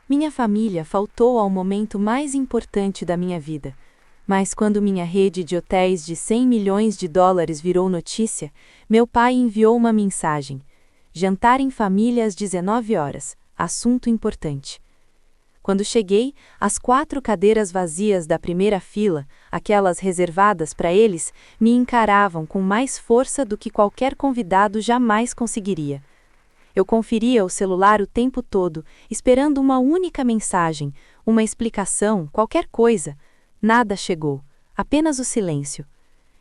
Minha família faltou ao momento mais importante da minha vida. Mas quando minha rede de hotéis de 100 milhões de dólares virou notícia, meu pai enviou uma mensagem. Jantar em família às 19 horas. Assunto importante. Quando cheguei, as 4 cadeiras vazias da primeira fila, aquelas reservadas para eles, me encaravam com mais força do que qualquer convidado jamais conseguiria. Eu conferia o celular o tempo todo, esperando uma única mensagem, uma explicação, qualquer coisa. Nada chegou, apenas o silêncio.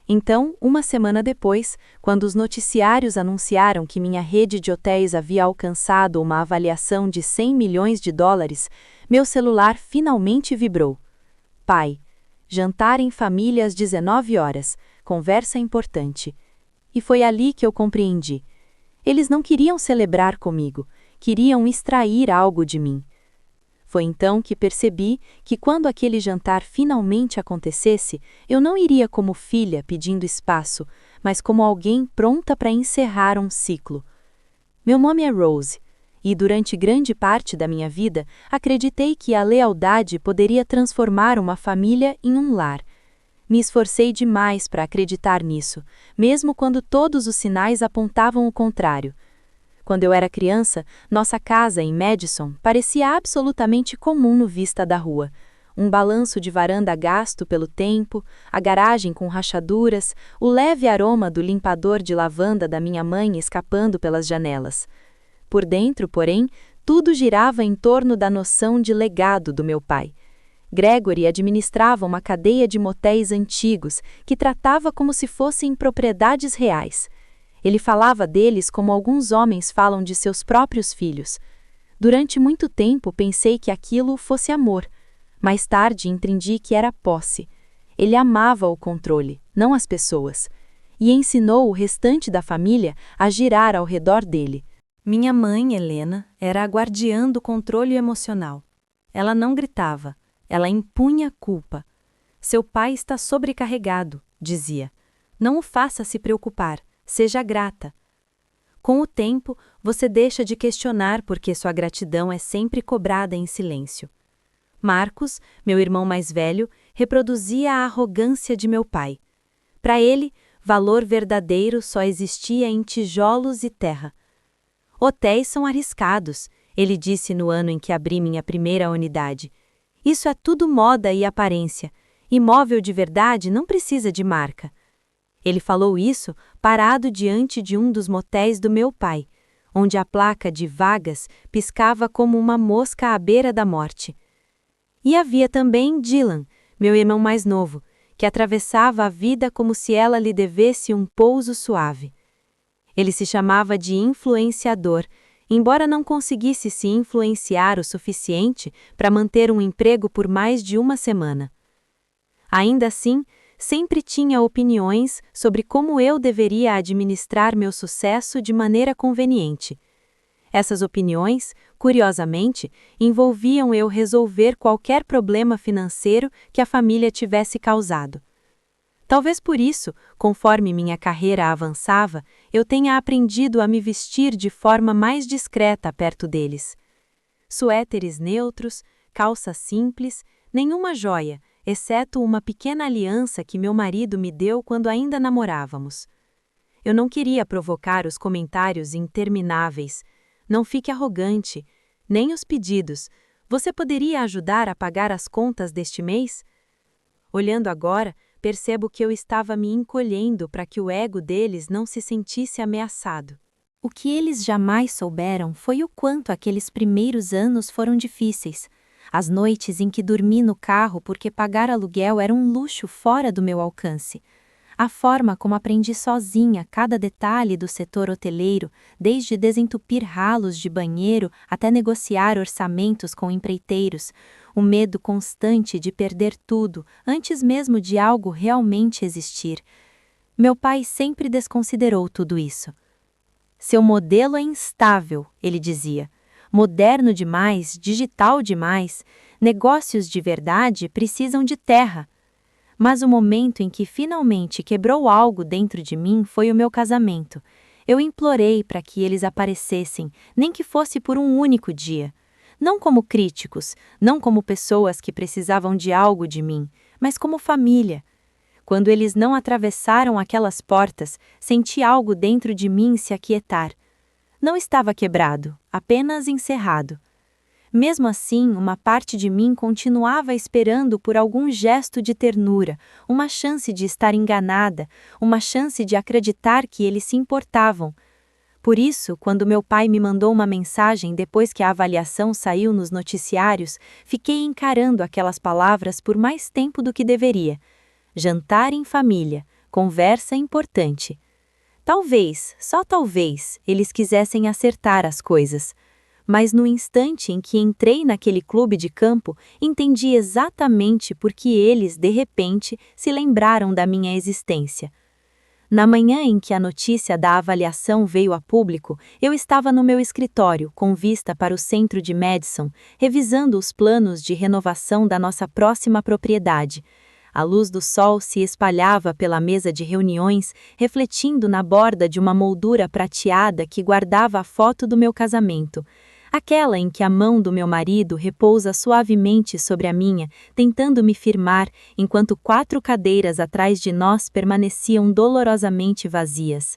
Então, uma semana depois, quando os noticiários anunciaram que minha rede de hotéis havia alcançado uma avaliação de 100 milhões de dólares, meu celular finalmente vibrou. Pai, jantar em família às 19 horas, conversa importante. E foi ali que eu compreendi. Eles não queriam celebrar comigo, queriam extrair algo de mim. Foi então que percebi que quando aquele jantar finalmente acontecesse, eu não iria como filha pedindo espaço, mas como alguém pronta para encerrar um ciclo. Meu nome é Rose, e durante grande parte da minha vida acreditei que a lealdade poderia transformar uma família em um lar. Me esforcei demais para acreditar nisso, mesmo quando todos os sinais apontavam o contrário. Quando eu era criança, nossa casa em Madison parecia absolutamente comum no vista da rua. Um balanço de varanda gasto pelo tempo, a garagem com rachaduras, o leve aroma do limpador de lavanda da minha mãe escapando pelas janelas. Por dentro, porém, tudo girava em torno da noção de legado do meu pai. Gregory administrava uma cadeia de motéis antigos que tratava como se fossem propriedades reais. Ele falava deles como alguns homens falam de seus próprios filhos. Durante muito tempo pensei que aquilo fosse amor. Mais tarde entendi que era posse. Ele amava o controle, não as pessoas. E ensinou o restante da família a girar ao redor dele. Minha mãe, Helena, era a guardiã do controle emocional. Ela não gritava, ela impunha a culpa. Seu pai está sobrecarregado, dizia. Não o faça se preocupar. Seja grata. Com o tempo, você deixa de questionar porque sua gratidão é sempre cobrada em silêncio. Marcos, meu irmão mais velho, reproduzia a arrogância de meu pai. Para ele, valor verdadeiro só existia em tijolos e terra. Hotéis são arriscados, ele disse no ano em que abri minha primeira unidade. Isso é tudo moda e aparência. Imóvel de verdade não precisa de marca. Ele falou isso parado diante de um dos motéis do meu pai, onde a placa de vagas piscava como uma mosca à beira da morte. E havia também Dylan, meu irmão mais novo, que atravessava a vida como se ela lhe devesse um pouso suave. Ele se chamava de influenciador, embora não conseguisse se influenciar o suficiente para manter um emprego por mais de uma semana. Ainda assim, sempre tinha opiniões sobre como eu deveria administrar meu sucesso de maneira conveniente. Essas opiniões, curiosamente, envolviam eu resolver qualquer problema financeiro que a família tivesse causado. Talvez por isso, conforme minha carreira avançava, eu tenha aprendido a me vestir de forma mais discreta perto deles. Suéteres neutros, calça simples, nenhuma joia, exceto uma pequena aliança que meu marido me deu quando ainda namorávamos. Eu não queria provocar os comentários intermináveis. Não fique arrogante, nem os pedidos. Você poderia ajudar a pagar as contas deste mês? Olhando agora, percebo que eu estava me encolhendo para que o ego deles não se sentisse ameaçado. O que eles jamais souberam foi o quanto aqueles primeiros anos foram difíceis. As noites em que dormi no carro porque pagar aluguel era um luxo fora do meu alcance. A forma como aprendi sozinha cada detalhe do setor hoteleiro, desde desentupir ralos de banheiro até negociar orçamentos com empreiteiros, o medo constante de perder tudo antes mesmo de algo realmente existir. Meu pai sempre desconsiderou tudo isso. Seu modelo é instável, ele dizia. Moderno demais, digital demais, negócios de verdade precisam de terra. Mas o momento em que finalmente quebrou algo dentro de mim foi o meu casamento. Eu implorei para que eles aparecessem, nem que fosse por um único dia. não como críticos, não como pessoas que precisavam de algo de mim, mas como família. Quando eles não atravessaram aquelas portas, senti algo dentro de mim se aquietar. Não estava quebrado, apenas encerrado. Mesmo assim, uma parte de mim continuava esperando por algum gesto de ternura, uma chance de estar enganada, uma chance de acreditar que eles se importavam. Por isso, quando meu pai me mandou uma mensagem depois que a avaliação saiu nos noticiários, fiquei encarando aquelas palavras por mais tempo do que deveria. Jantar em família, conversa importante. Talvez, só talvez, eles quisessem acertar as coisas. Mas no instante em que entrei naquele clube de campo, entendi exatamente por que eles, de repente, se lembraram da minha existência. Na manhã em que a notícia da avaliação veio a público, eu estava no meu escritório, com vista para o centro de Madison, revisando os planos de renovação da nossa próxima propriedade. A luz do sol se espalhava pela mesa de reuniões, refletindo na borda de uma moldura prateada que guardava a foto do meu casamento. Aquela em que a mão do meu marido repousa suavemente sobre a minha, tentando me firmar, enquanto 4 cadeiras atrás de nós permaneciam dolorosamente vazias.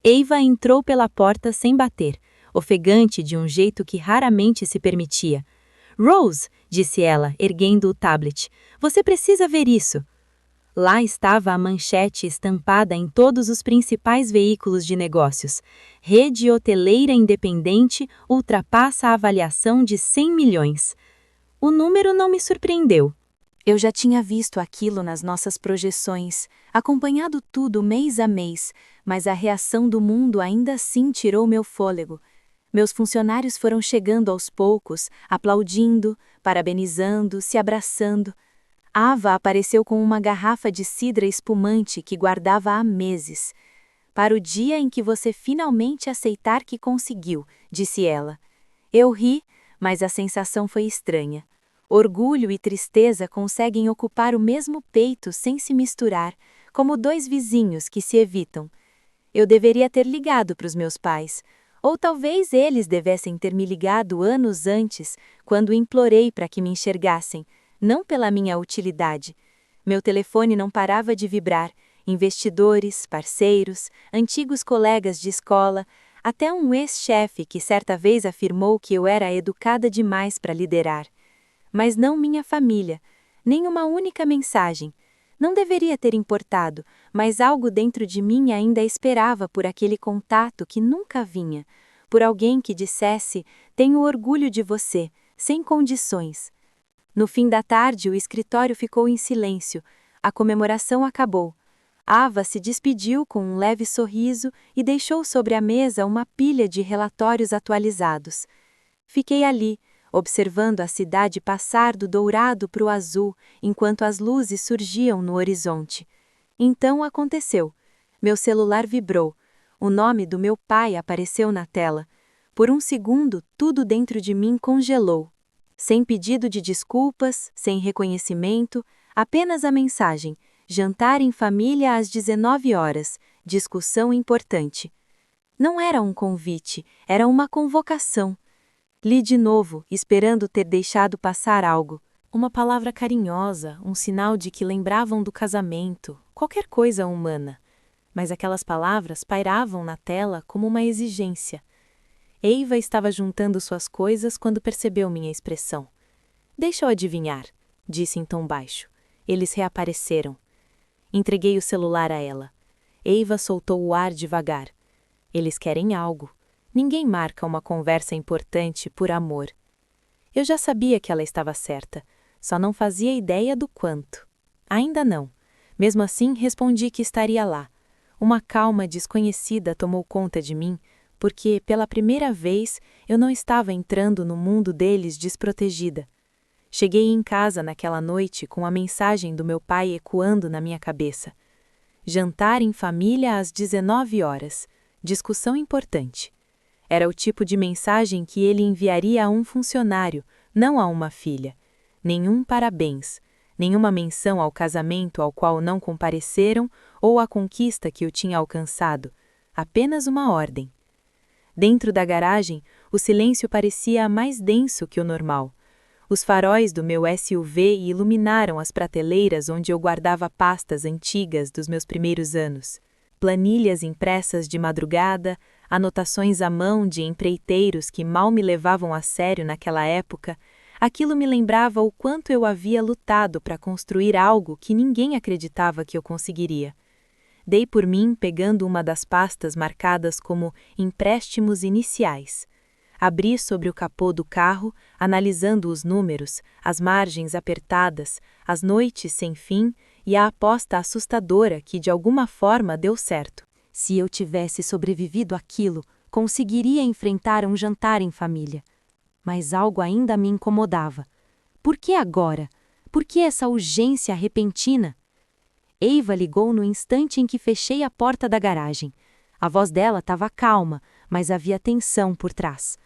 Eva entrou pela porta sem bater, ofegante de um jeito que raramente se permitia. "Rose", disse ela, erguendo o tablet, "você precisa ver isso." Lá estava a manchete estampada em todos os principais veículos de negócios. Rede hoteleira independente ultrapassa a avaliação de 100 milhões. O número não me surpreendeu. Eu já tinha visto aquilo nas nossas projeções, acompanhado tudo mês a mês, mas a reação do mundo ainda assim tirou meu fôlego. Meus funcionários foram chegando aos poucos, aplaudindo, parabenizando, se abraçando. Ava apareceu com uma garrafa de cidra espumante que guardava há meses. "Para o dia em que você finalmente aceitar que conseguiu", disse ela. Eu ri, mas a sensação foi estranha. Orgulho e tristeza conseguem ocupar o mesmo peito sem se misturar, como 2 vizinhos que se evitam. Eu deveria ter ligado para os meus pais, ou talvez eles devessem ter me ligado anos antes, quando implorei para que me enxergassem, não pela minha utilidade. Meu telefone não parava de vibrar, investidores, parceiros, antigos colegas de escola, até um ex-chefe que certa vez afirmou que eu era educada demais para liderar. Mas não minha família, nem uma única mensagem. Não deveria ter importado, mas algo dentro de mim ainda esperava por aquele contato que nunca vinha, por alguém que dissesse: "Tenho orgulho de você", sem condições. No fim da tarde, o escritório ficou em silêncio. A comemoração acabou. Ava se despediu com um leve sorriso e deixou sobre a mesa uma pilha de relatórios atualizados. Fiquei ali, observando a cidade passar do dourado para o azul, enquanto as luzes surgiam no horizonte. Então aconteceu. Meu celular vibrou. O nome do meu pai apareceu na tela. Por um segundo, tudo dentro de mim congelou. Sem pedido de desculpas, sem reconhecimento, apenas a mensagem: "Jantar em família às 19 horas, discussão importante." Não era um convite, era uma convocação. Li de novo, esperando ter deixado passar algo. Uma palavra carinhosa, um sinal de que lembravam do casamento, qualquer coisa humana. Mas aquelas palavras pairavam na tela como uma exigência. Eva estava juntando suas coisas quando percebeu minha expressão. "Deixa eu adivinhar", disse em tom baixo. Eles reapareceram. Entreguei o celular a ela. Eva soltou o ar devagar. Eles querem algo. Ninguém marca uma conversa importante por amor. Eu já sabia que ela estava certa, só não fazia ideia do quanto. Ainda não. Mesmo assim, respondi que estaria lá. Uma calma desconhecida tomou conta de mim, porque, pela primeira vez, eu não estava entrando no mundo deles desprotegida. Cheguei em casa naquela noite com a mensagem do meu pai ecoando na minha cabeça. Jantar em família às 19 horas. Discussão importante. Era o tipo de mensagem que ele enviaria a um funcionário, não a uma filha. Nenhum parabéns, nenhuma menção ao casamento ao qual não compareceram ou à conquista que eu tinha alcançado. Apenas uma ordem. Dentro da garagem, O silêncio parecia mais denso que o normal. Os faróis do meu SUV iluminaram as prateleiras onde eu guardava pastas antigas dos meus primeiros anos. Planilhas impressas de madrugada, anotações à mão de empreiteiros que mal me levavam a sério naquela época, aquilo me lembrava o quanto eu havia lutado para construir algo que ninguém acreditava que eu conseguiria. Dei por mim pegando uma das pastas marcadas como empréstimos iniciais. Abri sobre o capô do carro, analisando os números, as margens apertadas, as noites sem fim e a aposta assustadora que de alguma forma deu certo. Se eu tivesse sobrevivido àquilo, conseguiria enfrentar um jantar em família. Mas algo ainda me incomodava. Por que agora? Por que essa urgência repentina? Eiva ligou no instante em que fechei a porta da garagem. A voz dela estava calma, mas havia tensão por trás.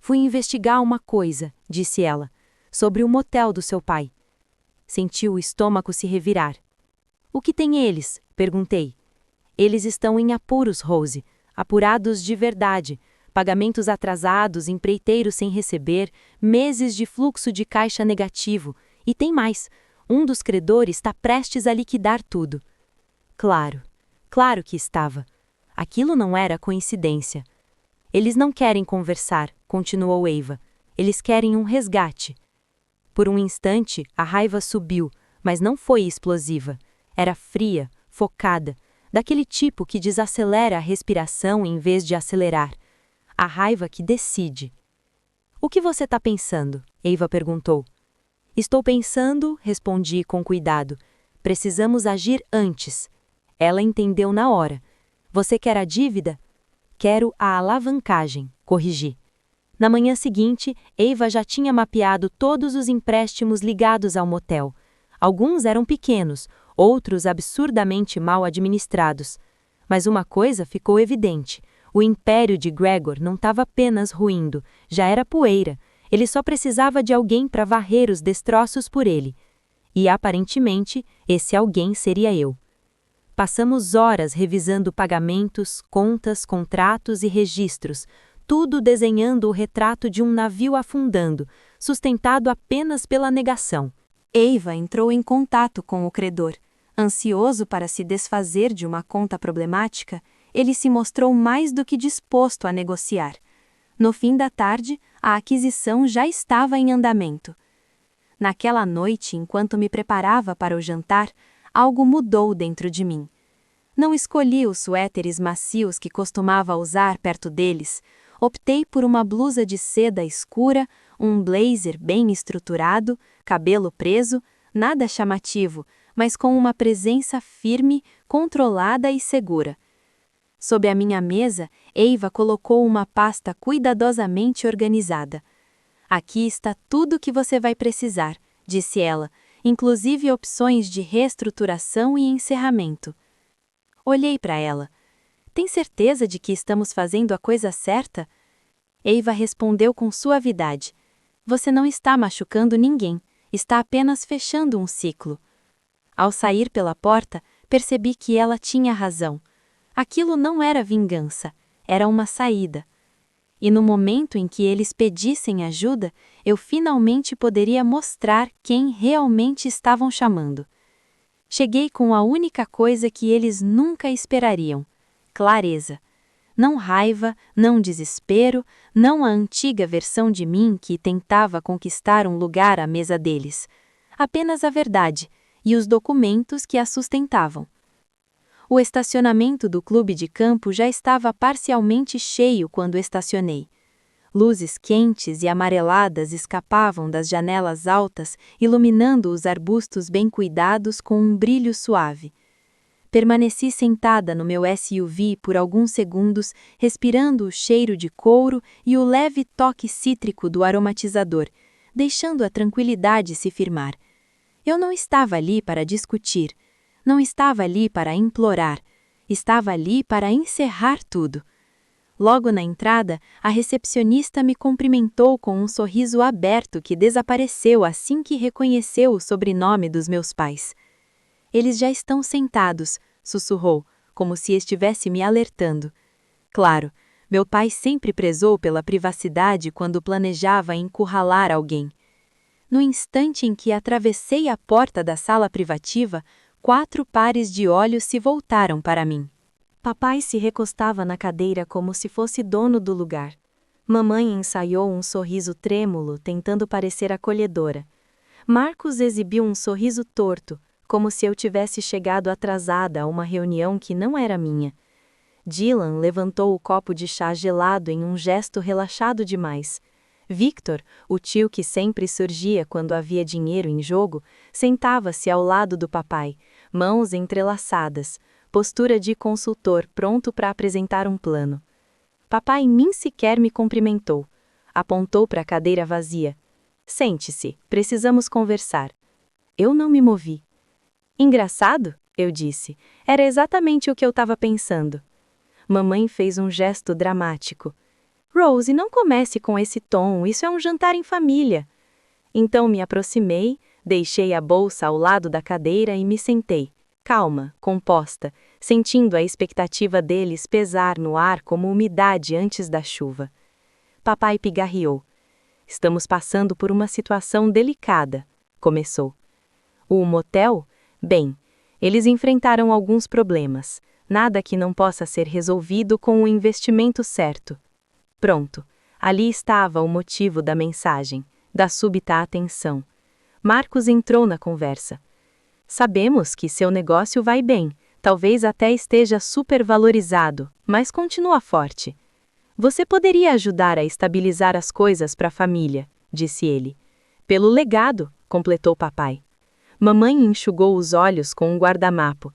Fui investigar uma coisa, disse ela, sobre o motel do seu pai. Senti o estômago se revirar. O que tem eles? Perguntei. Eles estão em apuros, Rose, apurados de verdade, pagamentos atrasados, empreiteiros sem receber, meses de fluxo de caixa negativo, e tem mais, um dos credores está prestes a liquidar tudo. Claro que estava. Aquilo não era coincidência. Eles não querem conversar, continuou Eiva. Eles querem um resgate. Por um instante, a raiva subiu, mas não foi explosiva. Era fria, focada, daquele tipo que desacelera a respiração em vez de acelerar. A raiva que decide. O que você está pensando? Eiva perguntou. Estou pensando, respondi com cuidado. Precisamos agir antes. Ela entendeu na hora. Você quer a dívida? Quero a alavancagem, corrigi. Na manhã seguinte, Eiva já tinha mapeado todos os empréstimos ligados ao motel. Alguns eram pequenos, outros absurdamente mal administrados. Mas uma coisa ficou evidente. O império de Gregor não estava apenas ruindo, já era poeira. Ele só precisava de alguém para varrer os destroços por ele. E, aparentemente, esse alguém seria eu. Passamos horas revisando pagamentos, contas, contratos e registros, tudo desenhando o retrato de um navio afundando, sustentado apenas pela negação. Eiva entrou em contato com o credor. Ansioso para se desfazer de uma conta problemática, ele se mostrou mais do que disposto a negociar. No fim da tarde, a aquisição já estava em andamento. Naquela noite, enquanto me preparava para o jantar, algo mudou dentro de mim. Não escolhi os suéteres macios que costumava usar perto deles. Optei por uma blusa de seda escura, um blazer bem estruturado, cabelo preso, nada chamativo, mas com uma presença firme, controlada e segura. Sob a minha mesa, Eiva colocou uma pasta cuidadosamente organizada. Aqui está tudo o que você vai precisar, disse ela, inclusive opções de reestruturação e encerramento. Olhei para ela. Tem certeza de que estamos fazendo a coisa certa? Eiva respondeu com suavidade. Você não está machucando ninguém, está apenas fechando um ciclo. Ao sair pela porta, percebi que ela tinha razão. Aquilo não era vingança, era uma saída. E no momento em que eles pedissem ajuda, eu finalmente poderia mostrar quem realmente estavam chamando. Cheguei com a única coisa que eles nunca esperariam: clareza. Não raiva, não desespero, não a antiga versão de mim que tentava conquistar um lugar à mesa deles. Apenas a verdade e os documentos que a sustentavam. O estacionamento do clube de campo já estava parcialmente cheio quando estacionei. Luzes quentes e amareladas escapavam das janelas altas, iluminando os arbustos bem cuidados com um brilho suave. Permaneci sentada no meu SUV por alguns segundos, respirando o cheiro de couro e o leve toque cítrico do aromatizador, deixando a tranquilidade se firmar. Eu não estava ali para discutir, não estava ali para implorar, estava ali para encerrar tudo. Logo na entrada, a recepcionista me cumprimentou com um sorriso aberto que desapareceu assim que reconheceu o sobrenome dos meus pais. Eles já estão sentados, sussurrou, como se estivesse me alertando. Claro, Meu pai sempre prezou pela privacidade quando planejava encurralar alguém. No instante em que atravessei a porta da sala privativa, 4 pares de olhos se voltaram para mim. Papai se recostava na cadeira como se fosse dono do lugar. Mamãe ensaiou um sorriso trêmulo, tentando parecer acolhedora. Marcos exibiu um sorriso torto, como se eu tivesse chegado atrasada a uma reunião que não era minha. Dylan levantou o copo de chá gelado em um gesto relaxado demais. Victor, o tio que sempre surgia quando havia dinheiro em jogo, sentava-se ao lado do papai, mãos entrelaçadas, postura de consultor pronto para apresentar um plano. Papai nem sequer me cumprimentou. Apontou para a cadeira vazia. Sente-se, precisamos conversar. Eu não me movi. Engraçado, eu disse. Era exatamente o que eu estava pensando. Mamãe fez um gesto dramático. Rose, não comece com esse tom, isso é um jantar em família. Então me aproximei, deixei a bolsa ao lado da cadeira e me sentei, calma, composta, sentindo a expectativa deles pesar no ar como umidade antes da chuva. Papai pigarreou. Estamos passando por uma situação delicada, começou. O motel? Bem, eles enfrentaram alguns problemas. Nada que não possa ser resolvido com o investimento certo. Pronto, ali estava o motivo da mensagem, da súbita atenção. Marcos entrou na conversa. Sabemos que seu negócio vai bem, talvez até esteja supervalorizado, mas continua forte. Você poderia ajudar a estabilizar as coisas para a família, disse ele. Pelo legado, completou papai. Mamãe enxugou os olhos com um guardanapo.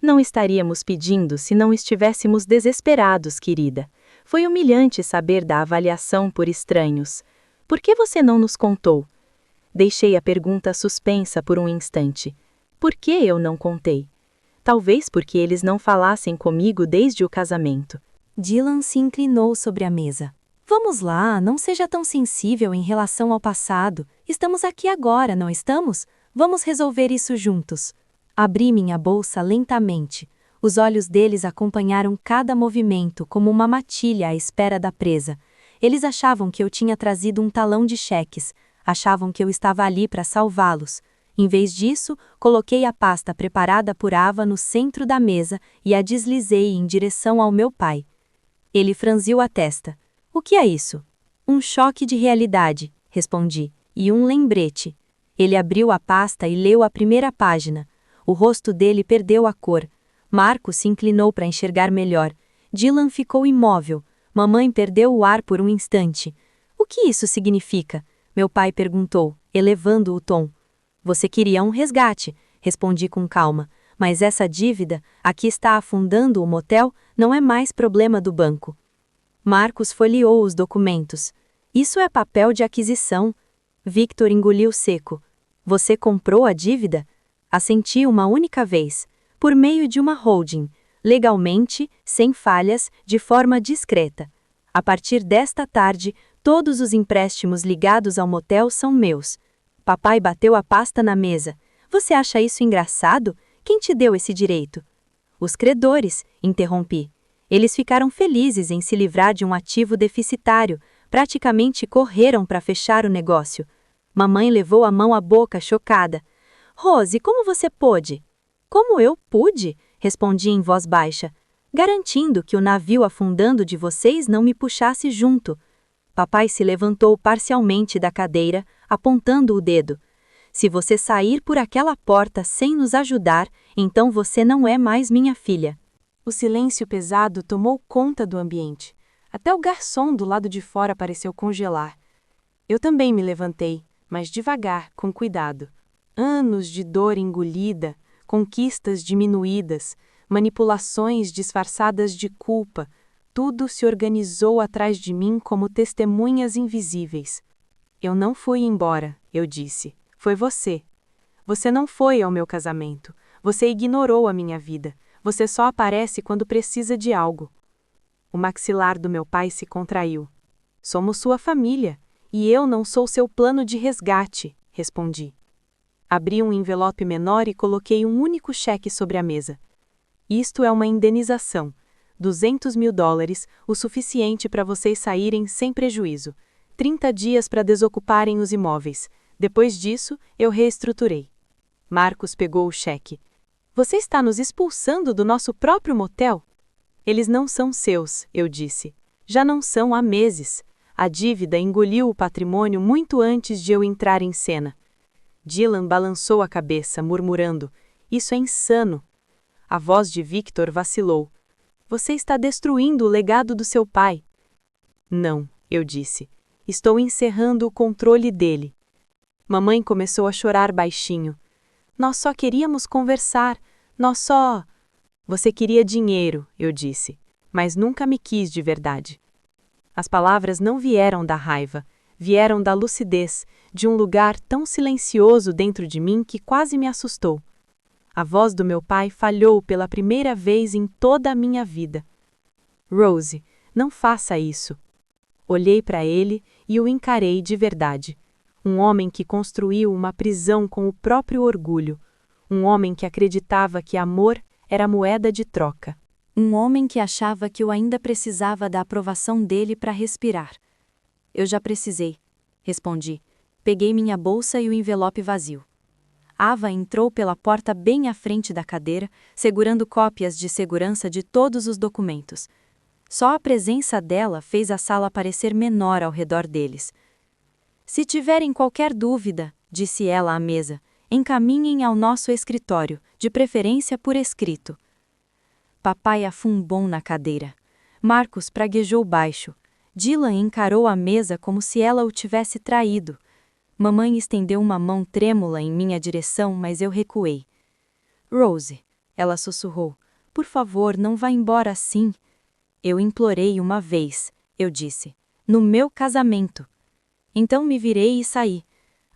Não estaríamos pedindo se não estivéssemos desesperados, querida. Foi humilhante saber da avaliação por estranhos. Por que você não nos contou? Deixei a pergunta suspensa por um instante. Por que eu não contei? Talvez porque eles não falassem comigo desde o casamento. Dylan se inclinou sobre a mesa. Vamos lá, não seja tão sensível em relação ao passado. Estamos aqui agora, não estamos? Vamos resolver isso juntos. Abri minha bolsa lentamente. Os olhos deles acompanharam cada movimento como uma matilha à espera da presa. Eles achavam que eu tinha trazido um talão de cheques. Achavam que eu estava ali para salvá-los. Em vez disso, coloquei a pasta preparada por Ava no centro da mesa e a deslizei em direção ao meu pai. Ele franziu a testa. O que é isso? Um choque de realidade, respondi, e um lembrete. Ele abriu a pasta e leu a primeira página. O rosto dele perdeu a cor. Marcos se inclinou para enxergar melhor. Dylan ficou imóvel. Mamãe perdeu o ar por um instante. O que isso significa? Meu pai perguntou, elevando o tom. Você queria um resgate, respondi com calma. Mas essa dívida, a que está afundando o motel, não é mais problema do banco. Marcos folheou os documentos. Isso é papel de aquisição. Victor engoliu seco. Você comprou a dívida? Assenti uma única vez, por meio de uma holding, legalmente, sem falhas, de forma discreta. A partir desta tarde, todos os empréstimos ligados ao motel são meus. Papai bateu a pasta na mesa. Você acha isso engraçado? Quem te deu esse direito? Os credores, interrompi. Eles ficaram felizes em se livrar de um ativo deficitário, praticamente correram para fechar o negócio. Mamãe levou a mão à boca, chocada. Rose, como você pôde? Como eu pude? Respondi em voz baixa, garantindo que o navio afundando de vocês não me puxasse junto. Papai se levantou parcialmente da cadeira, apontando o dedo. Se você sair por aquela porta sem nos ajudar, então você não é mais minha filha. O silêncio pesado tomou conta do ambiente. Até o garçom do lado de fora pareceu congelar. Eu também me levantei, mas devagar, com cuidado. Anos de dor engolida, conquistas diminuídas, manipulações disfarçadas de culpa, tudo se organizou atrás de mim como testemunhas invisíveis. Eu não fui embora, eu disse. Foi você. Você não foi ao meu casamento. Você ignorou a minha vida. Você só aparece quando precisa de algo. O maxilar do meu pai se contraiu. Somos sua família, e eu não sou seu plano de resgate, respondi. Abri um envelope menor e coloquei um único cheque sobre a mesa. Isto é uma indenização. $200.000, o suficiente para vocês saírem sem prejuízo. 30 dias para desocuparem os imóveis. Depois disso, eu reestruturei. Marcos pegou o cheque. Você está nos expulsando do nosso próprio motel? Eles não são seus, eu disse. Já não são há meses. A dívida engoliu o patrimônio muito antes de eu entrar em cena. Dylan balançou a cabeça, murmurando: Isso é insano. A voz de Victor vacilou. Você está destruindo o legado do seu pai. Não, eu disse. Estou encerrando o controle dele. Mamãe começou a chorar baixinho. Nós só queríamos conversar. Você queria dinheiro, eu disse, mas nunca me quis de verdade. As palavras não vieram da raiva, vieram da lucidez, de um lugar tão silencioso dentro de mim que quase me assustou. A voz do meu pai falhou pela primeira vez em toda a minha vida. Rose, não faça isso. Olhei para ele e o encarei de verdade. Um homem que construiu uma prisão com o próprio orgulho. Um homem que acreditava que amor era moeda de troca. Um homem que achava que eu ainda precisava da aprovação dele para respirar. Eu já precisei, respondi. Peguei minha bolsa e o envelope vazio. Ava entrou pela porta bem à frente da cadeira, segurando cópias de segurança de todos os documentos. Só a presença dela fez a sala parecer menor ao redor deles. Se tiverem qualquer dúvida, disse ela à mesa, encaminhem ao nosso escritório, de preferência por escrito. Papai afundou na cadeira. Marcos praguejou baixo. Dylan encarou a mesa como se ela o tivesse traído. Mamãe estendeu uma mão trêmula em minha direção, mas eu recuei. Rose, ela sussurrou, por favor, não vá embora assim. Eu implorei uma vez, eu disse, no meu casamento. Então me virei e saí.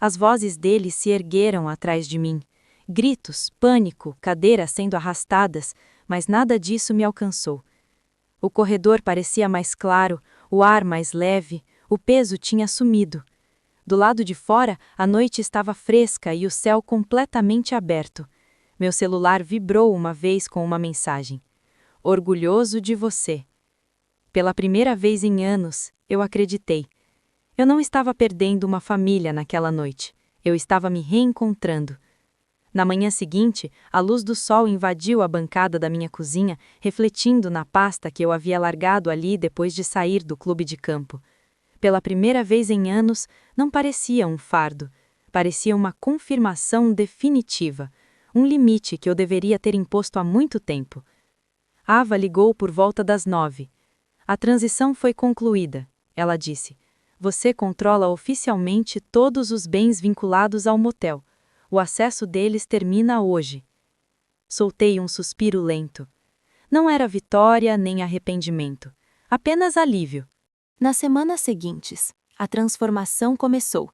As vozes dele se ergueram atrás de mim. Gritos, pânico, cadeiras sendo arrastadas, mas nada disso me alcançou. O corredor parecia mais claro, o ar mais leve, o peso tinha sumido. Do lado de fora, a noite estava fresca e o céu completamente aberto. Meu celular vibrou uma vez com uma mensagem. Orgulhoso de você. Pela primeira vez em anos, eu acreditei. Eu não estava perdendo uma família naquela noite. Eu estava me reencontrando. Na manhã seguinte, a luz do sol invadiu a bancada da minha cozinha, refletindo na pasta que eu havia largado ali depois de sair do clube de campo. Pela primeira vez em anos, não parecia um fardo. Parecia uma confirmação definitiva, um limite que eu deveria ter imposto há muito tempo. Ava ligou por volta das 9. A transição foi concluída, ela disse. Você controla oficialmente todos os bens vinculados ao motel. O acesso deles termina hoje. Soltei um suspiro lento. Não era vitória nem arrependimento, apenas alívio. Nas semanas seguintes, a transformação começou.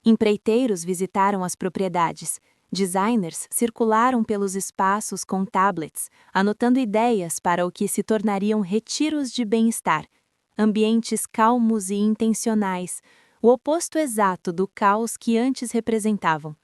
Empreiteiros visitaram as propriedades. Designers circularam pelos espaços com tablets, anotando ideias para o que se tornariam retiros de bem-estar. Ambientes calmos e intencionais, o oposto exato do caos que antes representavam.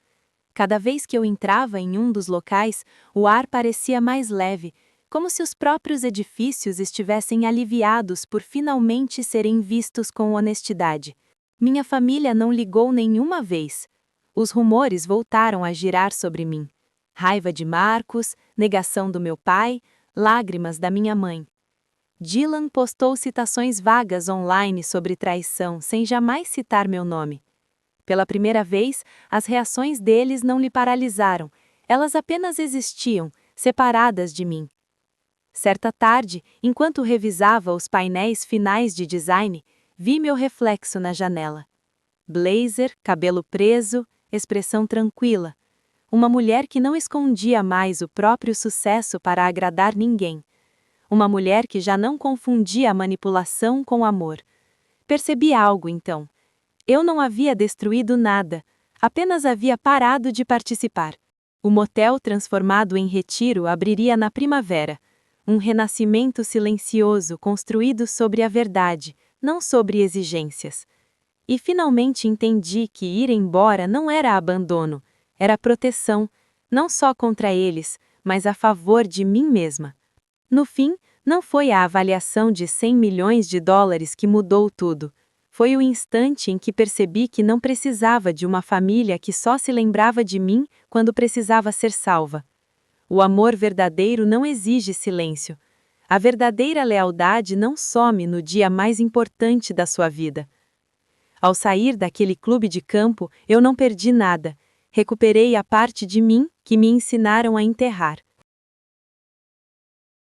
Cada vez que eu entrava em um dos locais, o ar parecia mais leve, como se os próprios edifícios estivessem aliviados por finalmente serem vistos com honestidade. Minha família não ligou nenhuma vez. Os rumores voltaram a girar sobre mim. Raiva de Marcos, negação do meu pai, lágrimas da minha mãe. Dylan postou citações vagas online sobre traição, sem jamais citar meu nome. Pela primeira vez, as reações deles não lhe paralisaram, elas apenas existiam, separadas de mim. Certa tarde, enquanto revisava os painéis finais de design, vi meu reflexo na janela. Blazer, cabelo preso, expressão tranquila. Uma mulher que não escondia mais o próprio sucesso para agradar ninguém. Uma mulher que já não confundia a manipulação com amor. Percebi algo, então. Eu não havia destruído nada, apenas havia parado de participar. O motel transformado em retiro abriria na primavera. Um renascimento silencioso construído sobre a verdade, não sobre exigências. E finalmente entendi que ir embora não era abandono, era proteção, não só contra eles, mas a favor de mim mesma. No fim, Não foi a avaliação de 100 milhões de dólares que mudou tudo. Foi o instante em que percebi que não precisava de uma família que só se lembrava de mim quando precisava ser salva. O amor verdadeiro não exige silêncio. A verdadeira lealdade não some no dia mais importante da sua vida. Ao sair daquele clube de campo, eu não perdi nada. Recuperei a parte de mim que me ensinaram a enterrar.